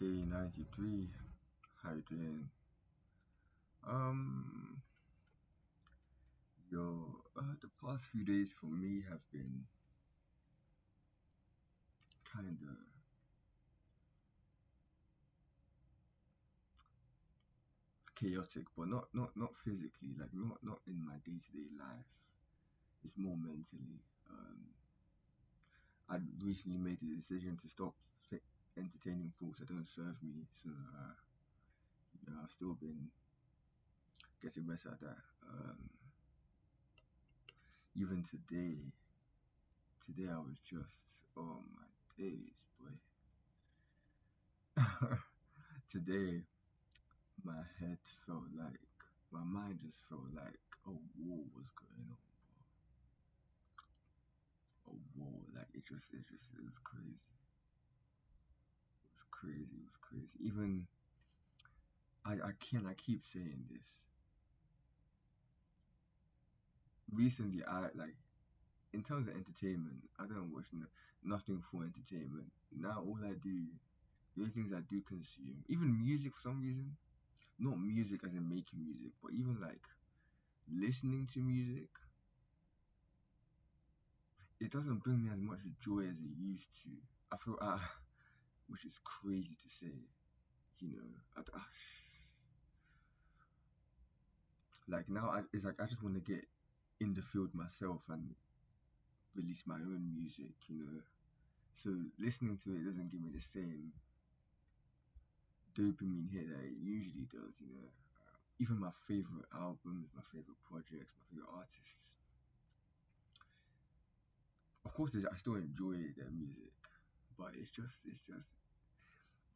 Day93, how you doing? Um, the past few days for me have been kind of chaotic, but not physically, like not in my day-to-day life. It's more mentally. Um, I recently made the decision to stop entertaining thoughts that don't serve me, so I've still been getting better at that. Even today I was just, oh my days, boy. Today my head felt like my mind just felt like a war was going on, bro. A war, like it was crazy. It was crazy. It was crazy. Even I keep saying this. Recently, I like in terms of entertainment, I don't watch nothing for entertainment. Now all I do, the only things I do consume, even music for some reason, not music as in making music, but even like listening to music, it doesn't bring me as much joy as it used to. I feel which is crazy to say, you know. Like now, it's like I just want to get in the field myself and release my own music, you know. So listening to it doesn't give me the same dopamine hit that it usually does, you know. Even my favorite albums, my favorite projects, my favorite artists. Of course, I still enjoy their music, but it's just,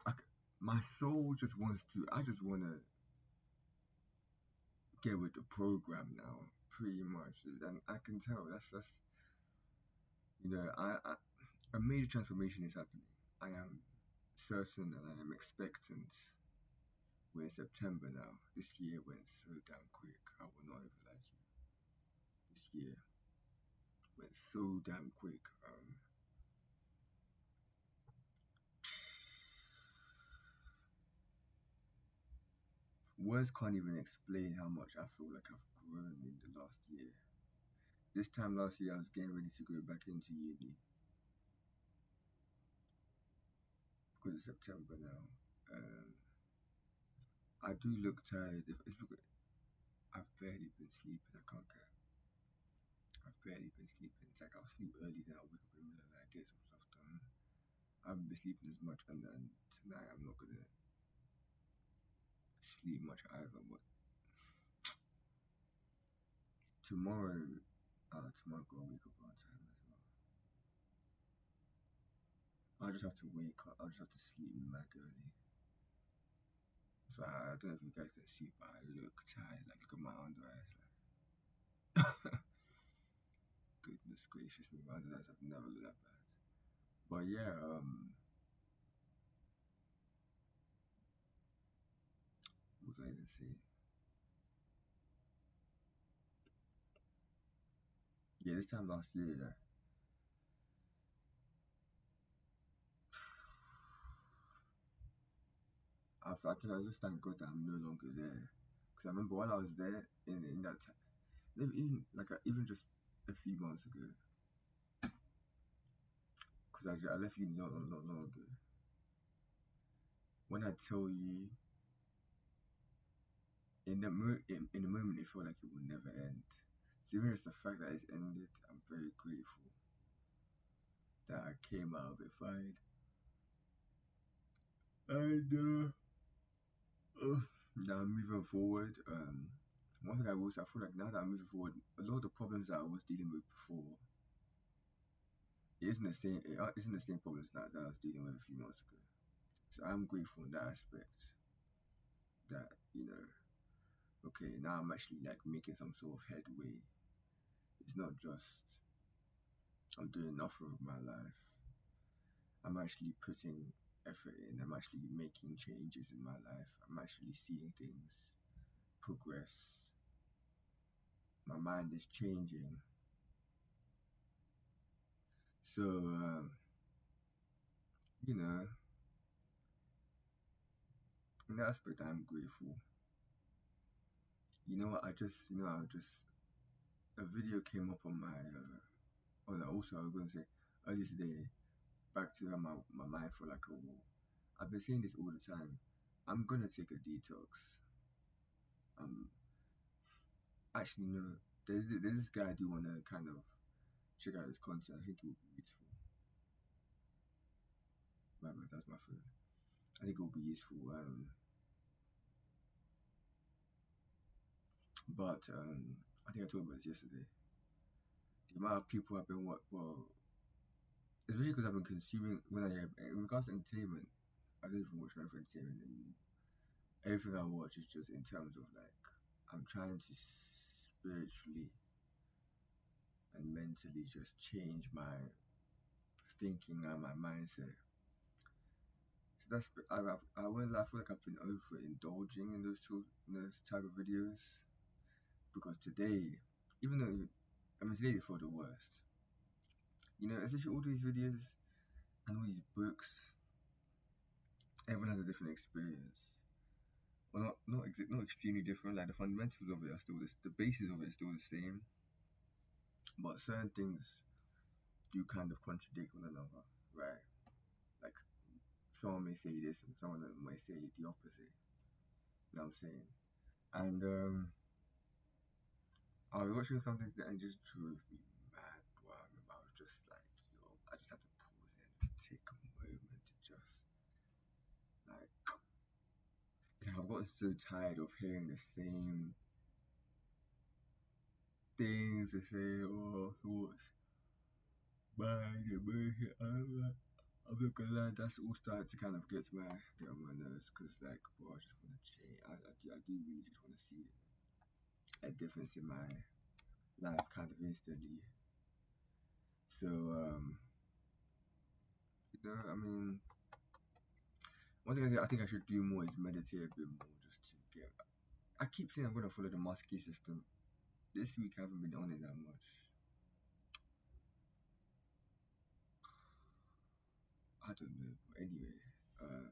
I, my soul just wants to. I just want to get with the program now, pretty much, and I can tell that's a major transformation is happening. I am certain and I am expectant. We're in September now. This year went so damn quick. I will not even lie to you. This year went so damn quick. Words can't even explain how much I feel like I've grown in the last year. This time last year, I was getting ready to go back into uni because it's September now. Um, I do look tired. If it's because I've barely been sleeping. I can't care. I've barely been sleeping. It's like I'll sleep early, then I'll wake up in the middle of the night, get some stuff done. I haven't been sleeping as much, and then tonight I'm not gonna sleep much either. But tomorrow, tomorrow I'll wake up on time as well. I'll just have to wake up. I'll just have to sleep mad early. So I don't know if you guys can see, but I look tired. Like look at my under eyes. Like goodness gracious me, my under eyes have never looked that bad. But yeah, what was I gonna say? Yeah, this time last year, yeah, I just thank God that I'm no longer there. Because I remember while I was there in that time, even like even just a few months ago, because I left uni not long ago. When I tell you, in the moment, it felt like it would never end. So even just the fact that it's ended, I'm very grateful that I came out of it fine. And now moving forward, one thing I will say, I feel like now that I'm moving forward, a lot of the problems that I was dealing with before, it isn't the same problems that I was dealing with a few months ago. So I'm grateful in that aspect that, okay, now I'm actually like making some sort of headway. It's not just I'm doing nothing with my life. I'm actually putting effort in. I'm actually making changes in my life. I'm actually seeing things progress. My mind is changing. So, you know, in that aspect, I'm grateful. You know what? I just a video came up on my. Oh, no, also I was gonna say earlier today, back to my mind for like a while. I've been saying this all the time. I'm gonna take a detox. Um, actually no. There's this guy I do wanna kind of check out his content. I think it would be useful. Right, that's my phone. I think it will be useful. But I think I told about this yesterday. The amount of people I've been especially because I've been consuming when I in regards to entertainment, I don't even watch enough entertainment anymore. Everything I watch is just in terms of like I'm trying to spiritually and mentally just change my thinking and my mindset. So I won't lie, I feel like I've been over indulging in those type of videos because today, even though I mean today they feel the worst. You know, especially all these videos and all these books, everyone has a different experience. Well, not extremely different. Like the fundamentals of it are still the basis of it is still the same, but certain things do kind of contradict one another, right? Like someone may say this and someone may say the opposite. You know what I'm saying? And I was watching something today and it just drove me mad, bro. I remember I was just like, yo, I just had to pause it and just take a moment to just like, I've gotten so tired of hearing the same things, the same thoughts, mind, emotion. I'm not gonna lie, that's all starting to kind of get on my nerves because like, bro, I just want to change. I do really just want to see a difference in my life kind of instantly. So, I mean, one thing I think I should do more is meditate a bit more just to get. I keep saying I'm gonna follow the Musky system. This week I haven't been on it that much. I don't know. But anyway, uh,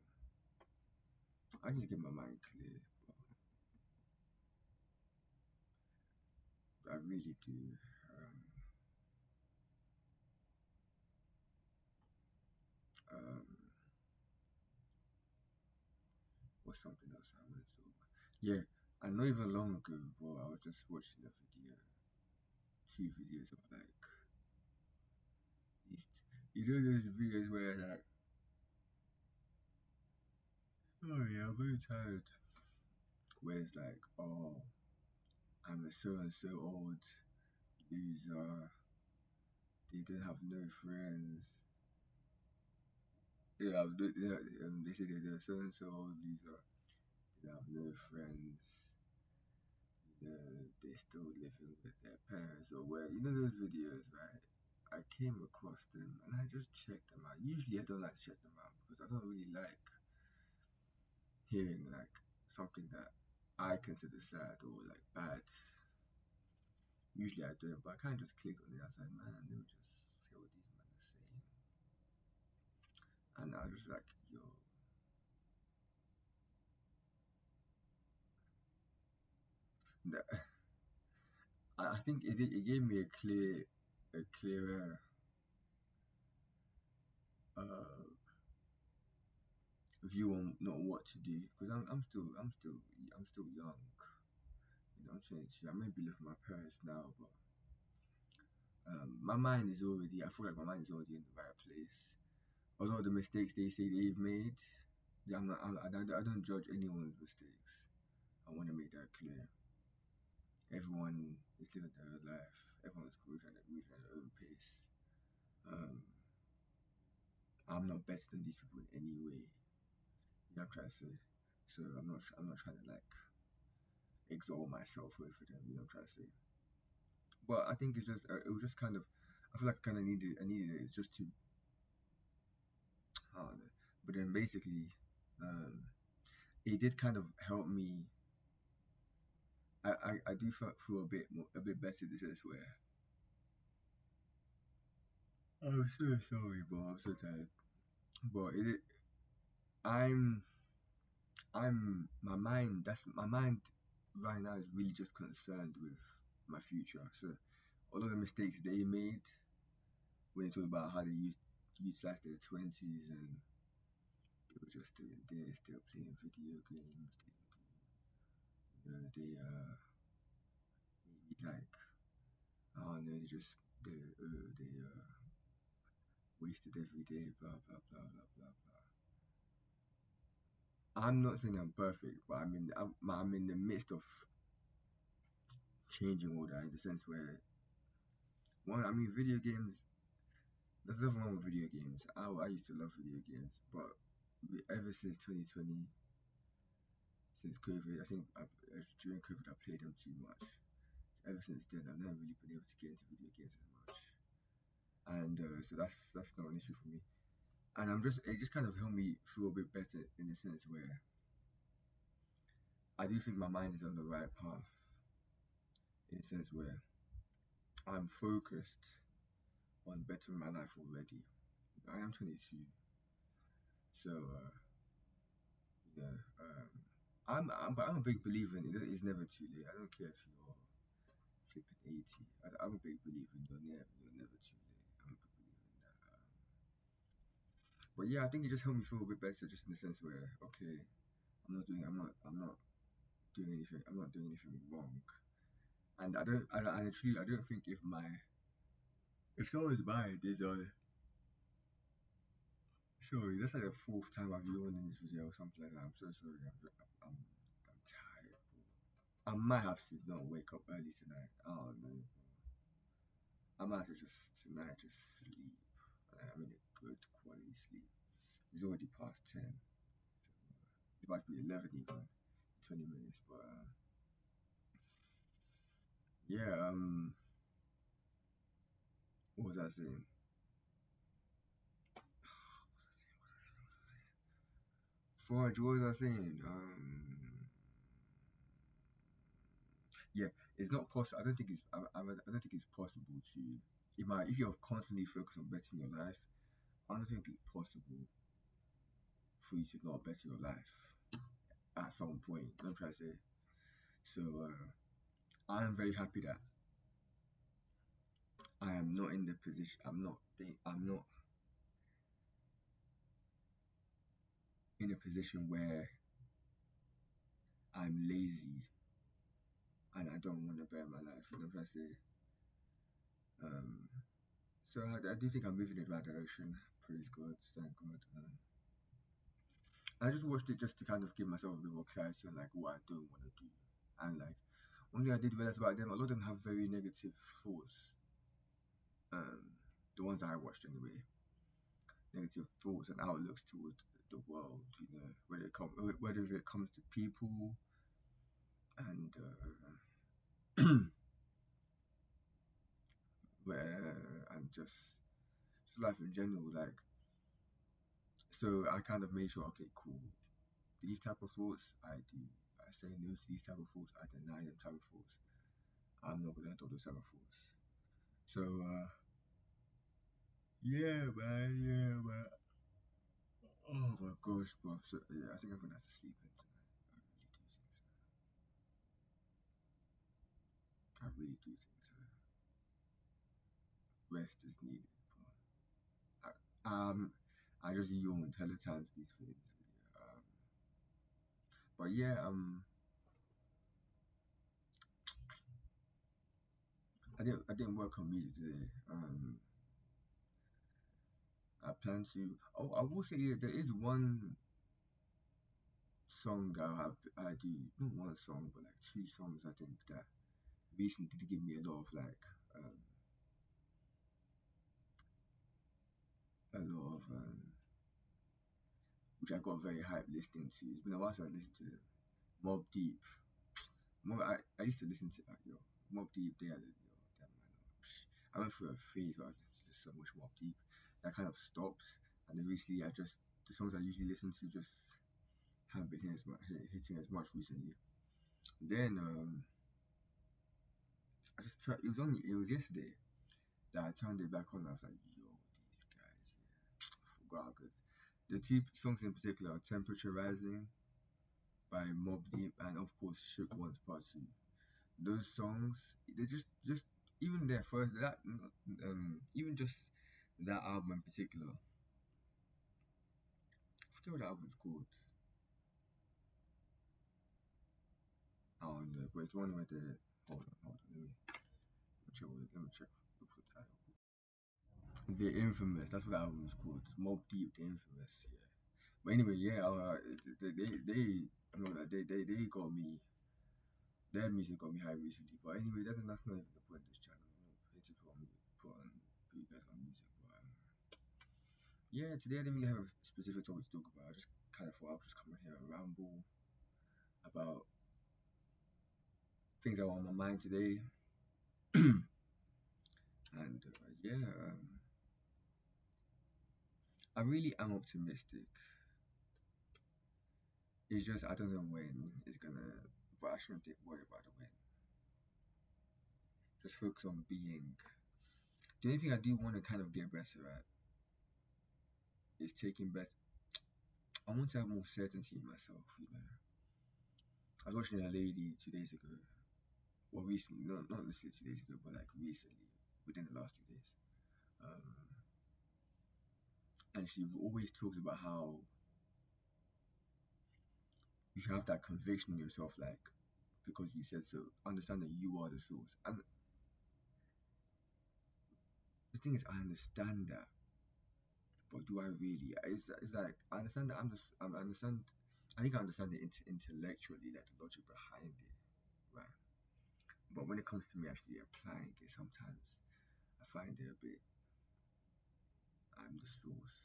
I just get my mind clear. I really do. Um, um, what's something else I wanted to talk about? Yeah, I know even long ago, bro, I was just watching a video, two videos of like, these, you know those videos where like, oh yeah, I'm very tired. Where it's like, oh, I'm a so and so old loser. They don't have no friends. They say they're so and so old loser. They have no friends. They're still living with their parents or where you know those videos, right? I came across them and I just checked them out. Usually I don't like to check them out because I don't really like hearing like something that I consider sad or like bad. Usually I don't, but I kind of just clicked on it. I was like, man, let me just hear what these men are saying. And I was just like, yo, that, I think it gave me a clearer uh, view on not what to do because I'm still young. You know, I'm 22. I may be living with my parents now, but my mind is already. I feel like my mind is already in the right place. Although the mistakes they say they've made, yeah, I don't judge anyone's mistakes. I want to make that clear. Everyone is living their own life. Everyone's moving at their own pace. Um, I'm not better than these people in any way. You know what I'm trying to say? So I'm not trying to like exalt myself over them. You know what I'm trying to say? But I think it's just it was just kind of I feel like I needed it. It's just to I don't know. But then basically, um, it did kind of help me. I do feel a bit better this where I'm so sorry, bro. I'm so tired. But I'm my mind right now is really just concerned with my future. So all of the mistakes they made when they talk about how they utilized their 20s and they were just doing this, they were playing video games, they maybe like I don't know, they wasted every day, blah blah blah blah blah blah. I'm not saying I'm perfect, but I'm in the midst of changing all that in the sense where video games. There's nothing wrong with video games. I used to love video games, but ever since 2020, since COVID, I think during COVID I played them too much. Ever since then, I've never really been able to get into video games as much, and so that's not an issue for me. And it just kind of helped me feel a bit better in the sense where I do think my mind is on the right path, in the sense where I'm focused on bettering my life already. I am 22, so you know, but I'm a big believer in it's never too late. I don't care if you're flipping 80. I'm a big believer in you're never too late. I'm a big believer in that. But yeah, I think it just helped me feel a bit better, just in the sense where okay, I'm not doing anything. I'm not doing anything wrong. And I don't think if someone's mind is on. Sorry, that's like the fourth time I've yawned in this video or something like that. I'm so sorry. I'm tired, bro. I might have to not wake up early tonight. I don't know. I might have to just tonight just sleep. I'm in a good quality sleep. It's already past 10. It's about to be 11 even. 20 minutes, but yeah. What was I saying? Forge, what was I saying? Yeah, it's not possible. I don't think it's possible to. If you're constantly focused on bettering your life, I don't think it's possible for you to not better your life at some point. You know what I'm trying to say? So I am very happy that I am not in the position. I'm not in a position where I'm lazy and I don't want to better my life. You know what I'm trying to say? Um, so I do think I'm moving in the right direction. Praise God, thank God. I just watched it just to kind of give myself a bit more clarity on like what I don't want to do, and like one thing I did realize about them, a lot of them have very negative thoughts. Um, the ones that I watched anyway, negative thoughts and outlooks towards the world. You know, whether it comes to people and and just life in general. Like, so I kind of made sure, okay, cool. These type of thoughts, I do. I say no to these type of thoughts. I deny them type of thoughts. I'm not gonna do those type of thoughts. So yeah, man, yeah, man. Oh my gosh, bro. So yeah, I think I'm gonna have to sleep in tonight. I really do think so. Rest is needed, bro. I just yawned hella times these things. But yeah, I didn't work on music today. I plan to. Oh, I will say yeah, there is one song I do. Not one song, but like two songs. I think that recently did give me a lot of um, which I got very hyped listening to. It's been a while since I listened to them. Mob Deep. I used to listen to Mob Deep. Damn man. I went through a phase where I listened to so much Mob Deep that kind of stopped. And then recently, the songs I usually listen to just haven't been hitting as much recently. Then it was yesterday that I turned it back on. And I was like, yo, these guys, yeah. I forgot how good. The two songs in particular are Temperature Rising by Mob Deep, and of course Shook One's Part 2. Those songs, they just even their first that even just that album in particular. I forget what the album's called. I don't know, but it's one where the hold on, let me check look for the title. The Infamous, that's what the album is called. Mob Deep, The Infamous, yeah. But anyway, yeah, I know that they got me. Their music got me high recently. But anyway, that's not even the point of this channel. I'm not here to put you guys on music. But yeah, today I didn't really have a specific topic to talk about. I just kind of thought I'd just come in here and ramble about things that were on my mind today. And yeah, I really am optimistic. It's just I don't know when it's gonna, but I shouldn't worry about the when. Just focus on being. The only thing I do want to kind of get better at is taking better. I want to have more certainty in myself. I was watching a lady 2 days ago. Well, recently, not necessarily 2 days ago, but like recently, within the last 2 days. Um, and she always talks about how you should have that conviction in yourself, like because you said so. Understand that you are the source. And the thing is, I understand that, but do I really? It's like I understand that I understand. I think I understand it intellectually, like the logic behind it, right? But when it comes to me actually applying it, sometimes I find it a bit. I'm the source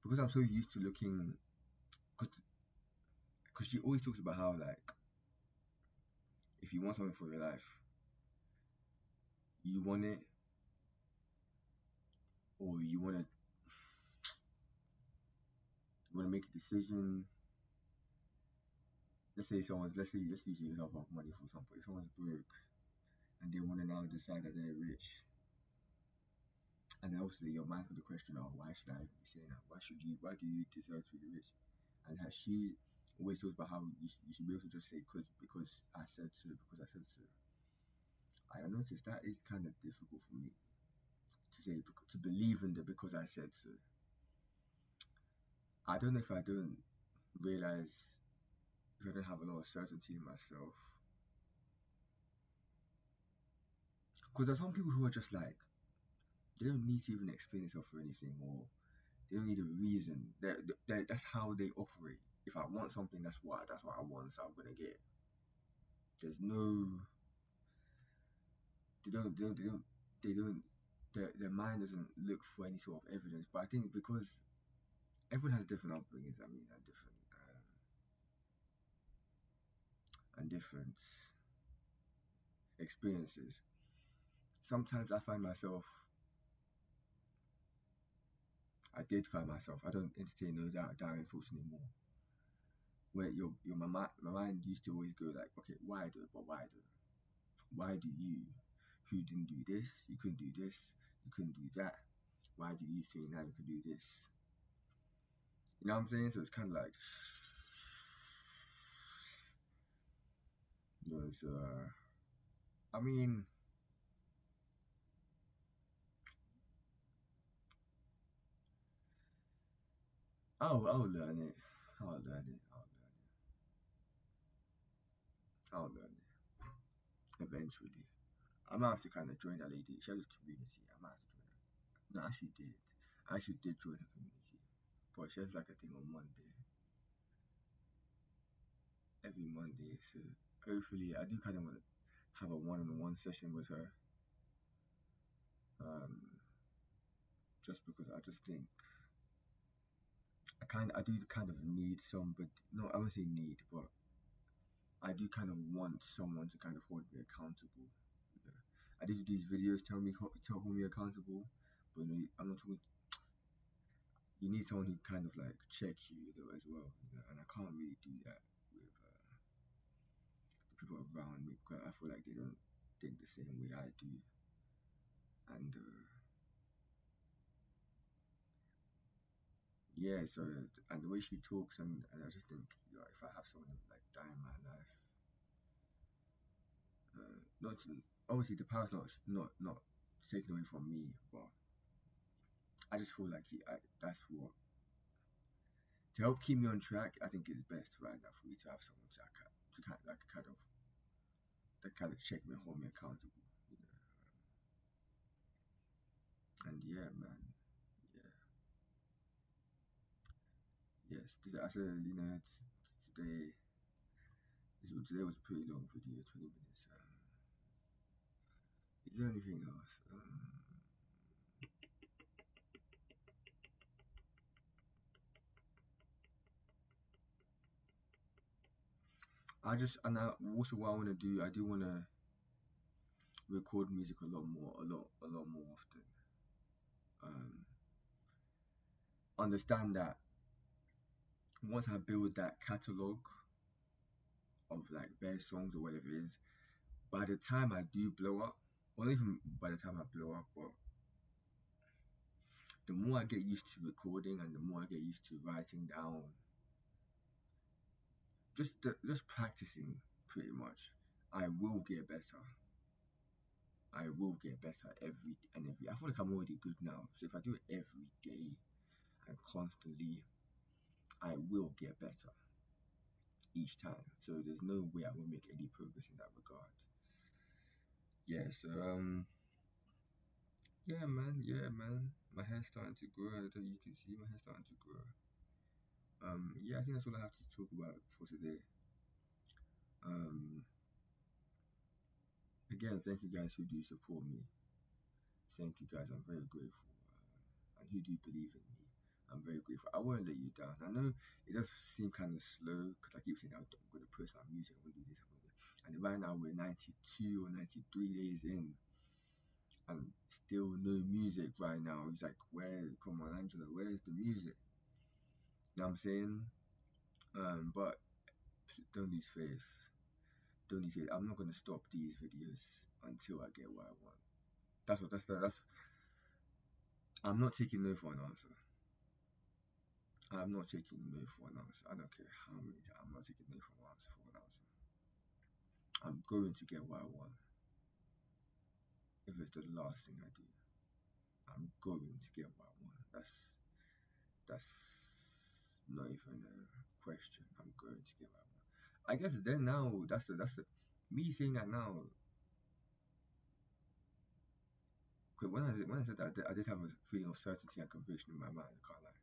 because I'm so used to looking. Because she always talks about how like if you want something for your life, you want it or you want to make a decision. Let's use the example of money for example. If someone's broke and they want to now decide that they're rich, and then obviously your mind's got the question of why should I even be saying that? Why do you deserve to be rich? And she always talks about how you should be able to just say because I said so, because I said so. I noticed that is kind of difficult for me to say to believe in the because I said so. I don't know if I don't realize if I don't have a lot of certainty in myself. Because there's some people who are just like, they don't need to even explain themselves for anything, or they don't need a reason. That's how they operate. If I want something, that's what I want, so I'm gonna get it. There's no, they don't, their mind doesn't look for any sort of evidence. But I think because everyone has different upbringings, I mean, and different experiences. Sometimes I did find myself, I don't entertain those direct thoughts anymore. Where my mind used to always go like, okay, why do it? But why do it? Why do you, who didn't do this, you couldn't do this, you couldn't do that? Why do you think now you can do this? You know what I'm saying? So it's kind of like, so, I mean, I'll learn it. I'll learn it. I'll learn it eventually. I might have to kind of join that lady. She has a community. I might have to join her. No, I actually did. I actually did join her community. But she has like a thing on Monday, every Monday. So hopefully, I do kind of want to have a one-on-one session with her. Um, just because I just think I do kind of need some, but no, I won't say need, but I do kind of want someone to kind of hold me accountable. You know? I did these videos tell hold me accountable, but I'm not talking. You need someone who kind of like check you though as well, and I can't really do that with the people around me because I feel like they don't think the same way I do, and yeah, so and the way she talks, and I just think, if I have someone like die in my life, not to, obviously the power's not taken away from me, but I just feel like that's what, to help keep me on track. I think it's best right now for me to have someone to kind of, like kind of, that kind of check me and hold me accountable, you know. And yeah, man, yeah, yes. I said, today today was a pretty long video, 20 minutes. Is there anything else? And I, also what I want to do, I do want to record music a lot more often. Um, Understand that once I build that catalog of like best songs or whatever it is, by the time I do blow up, or not even by the time I blow up, but the more I get used to recording and the more I get used to writing down, just practicing pretty much, I will get better. I will get better every. I feel like I'm already good now. So if I do it every day and constantly, I will get better each time. So there's no way I will make any progress in that regard. Yeah. So yeah, man. My hair's starting to grow. I don't know, you can see my hair's starting to grow. Yeah, I think that's all I have to talk about for today. Um, Again, thank you guys who do support me. Thank you guys. I'm very grateful. And who do believe in me. I'm very grateful. I won't let you down. I know it does seem kind of slow because I keep saying I'm going to post my music, I'm going to do this, I'm going to do this. And right now we're 92 or 93 days in and still no music right now. He's like, come on, Angela, where's the music? You know what I'm saying? But don't lose faith. Don't lose faith. I'm not going to stop these videos until I get what I want. That's. I'm not taking no for an answer. I'm not taking no for an answer. I don't care how many times. I'm not taking no for an answer. I'm going to get what I want. If it's the last thing I do, I'm going to get what I want. That's not even a question. I'm going to get what I want. I guess then now that's the me saying that now. Because when I said that, I did have a feeling of certainty and conviction in my mind. I can't lie.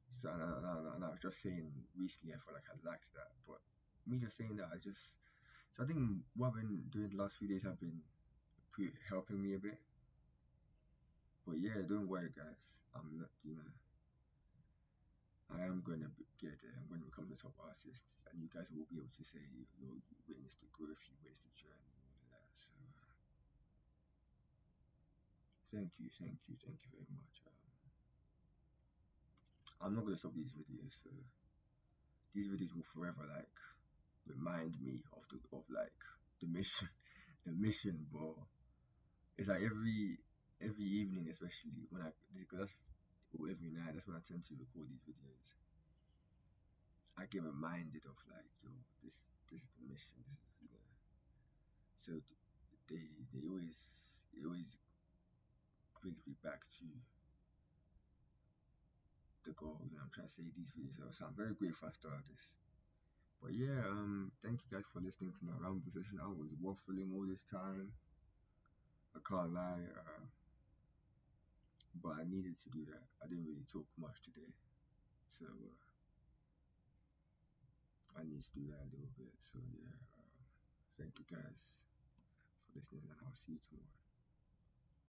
So and I was just saying recently, I felt like I lacked that. But me just saying that, so I think what I've been doing the last few days have been helping me a bit. But yeah, don't worry, guys. I'm not, I am going to get there. I'm going to become the top artist, and you guys will be able to say you witnessed the growth, you witnessed the journey, all of that. So thank you very much. I'm not going to stop these videos. So these videos will forever like remind me of like the mission, the mission, bro. It's like every evening, especially when because that's, or every night. That's when I tend to record these videos. I get reminded of like, this is the mission. This is, So they always brings me back to the goal. I'm trying to say these videos. So I'm very grateful I started this. But yeah, thank you guys for listening to my Ramble session. I was waffling all this time. I can't lie, but I needed to do that. I didn't really talk much today, so I need to do that a little bit. So yeah, thank you guys for listening, and I'll see you tomorrow.